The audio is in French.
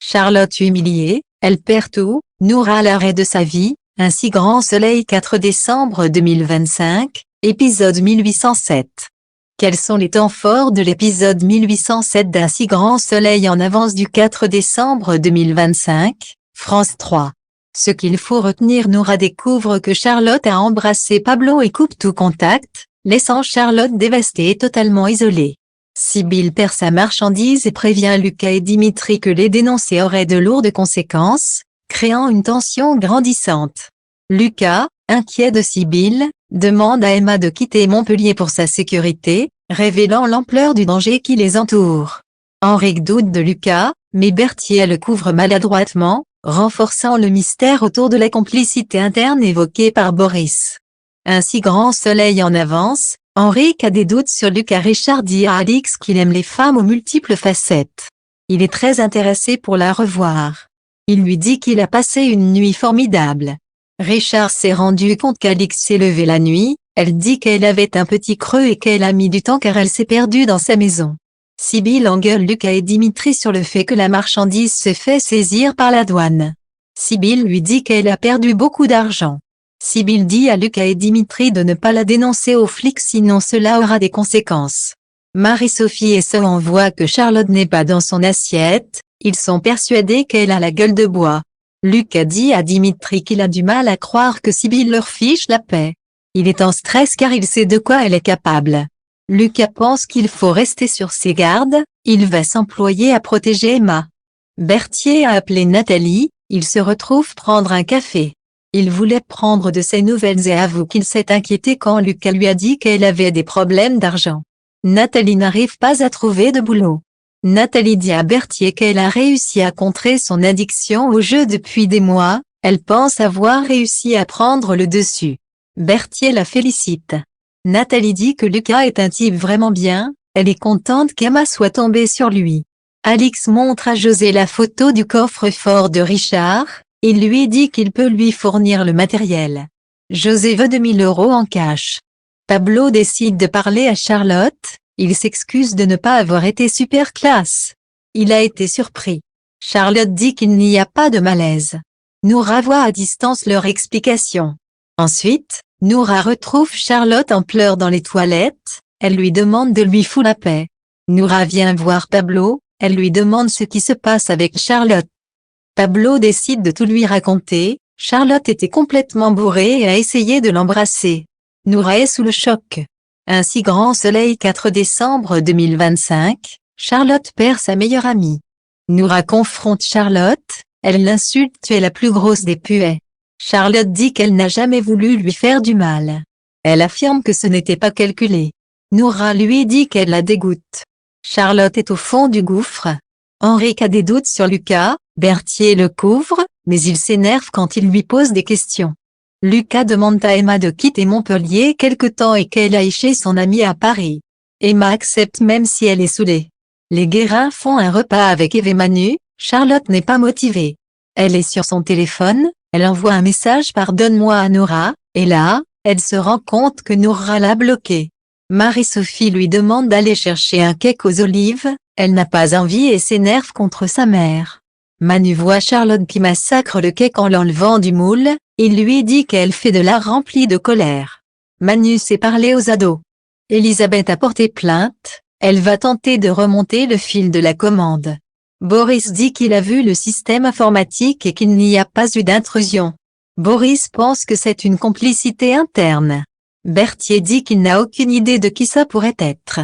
Charlotte humiliée, elle perd tout, Noura à l'arrêt de sa vie, Un si grand soleil 4 décembre 2025, épisode 1807. Quels sont les temps forts de l'épisode 1807 d'Un si grand soleil en avance du 4 décembre 2025, France 3. Ce qu'il faut retenir, Noura découvre que Charlotte a embrassé Pablo et coupe tout contact, laissant Charlotte dévastée et totalement isolée. Sybille perd sa marchandise et prévient Lucas et Dimitri que les dénoncés auraient de lourdes conséquences, créant une tension grandissante. Lucas, inquiet de Sybille, demande à Emma de quitter Montpellier pour sa sécurité, révélant l'ampleur du danger qui les entoure. Henrique doute de Lucas, mais Berthier le couvre maladroitement, renforçant le mystère autour de la complicité interne évoquée par Boris. Un si grand soleil en avance, Henrique a des doutes sur Lucas. Richard dit à Alix qu'il aime les femmes aux multiples facettes. Il est très intéressé pour la revoir. Il lui dit qu'il a passé une nuit formidable. Richard s'est rendu compte qu'Alix s'est levée la nuit, elle dit qu'elle avait un petit creux et qu'elle a mis du temps car elle s'est perdue dans sa maison. Sybille engueule Lucas et Dimitri sur le fait que la marchandise se fait saisir par la douane. Sybille lui dit qu'elle a perdu beaucoup d'argent. Sybille dit à Lucas et Dimitri de ne pas la dénoncer aux flics sinon cela aura des conséquences. Marie-Sophie et Sohan voient que Charlotte n'est pas dans son assiette, ils sont persuadés qu'elle a la gueule de bois. Lucas dit à Dimitri qu'il a du mal à croire que Sybille leur fiche la paix. Il est en stress car il sait de quoi elle est capable. Lucas pense qu'il faut rester sur ses gardes, il va s'employer à protéger Emma. Berthier a appelé Nathalie, il se retrouve prendre un café. Il voulait prendre de ses nouvelles et avoue qu'il s'est inquiété quand Lucas lui a dit qu'elle avait des problèmes d'argent. Nathalie n'arrive pas à trouver de boulot. Nathalie dit à Berthier qu'elle a réussi à contrer son addiction au jeu depuis des mois, elle pense avoir réussi à prendre le dessus. Berthier la félicite. Nathalie dit que Lucas est un type vraiment bien, elle est contente qu'Emma soit tombée sur lui. Alix montre à José la photo du coffre-fort de Richard, il lui dit qu'il peut lui fournir le matériel. José veut 2000 € en cash. Pablo décide de parler à Charlotte, il s'excuse de ne pas avoir été super classe. Il a été surpris. Charlotte dit qu'il n'y a pas de malaise. Noura voit à distance leur explication. Ensuite, Noura retrouve Charlotte en pleurs dans les toilettes, elle lui demande de lui foutre la paix. Noura vient voir Pablo, elle lui demande ce qui se passe avec Charlotte. Pablo décide de tout lui raconter, Charlotte était complètement bourrée et a essayé de l'embrasser. Noura est sous le choc. Un si grand soleil 4 décembre 2025, Charlotte perd sa meilleure amie. Noura confronte Charlotte, elle l'insulte, tu es la plus grosse des puées. Charlotte dit qu'elle n'a jamais voulu lui faire du mal. Elle affirme que ce n'était pas calculé. Noura lui dit qu'elle la dégoûte. Charlotte est au fond du gouffre. Henrique a des doutes sur Lucas, Berthier le couvre, mais il s'énerve quand il lui pose des questions. Lucas demande à Emma de quitter Montpellier quelque temps et qu'elle aille chez son amie à Paris. Emma accepte même si elle est saoulée. Les Guérin font un repas avec Eve et Manu, Charlotte n'est pas motivée. Elle est sur son téléphone, elle envoie un message pardonne-moi à Noura, et là, elle se rend compte que Noura l'a bloquée. Marie-Sophie lui demande d'aller chercher un cake aux olives, elle n'a pas envie et s'énerve contre sa mère. Manu voit Charlotte qui massacre le cake en l'enlevant du moule, il lui dit qu'elle fait de l'art rempli de colère. Manu sait parler aux ados. Elisabeth a porté plainte, elle va tenter de remonter le fil de la commande. Boris dit qu'il a vu le système informatique et qu'il n'y a pas eu d'intrusion. Boris pense que c'est une complicité interne. Berthier dit qu'il n'a aucune idée de qui ça pourrait être.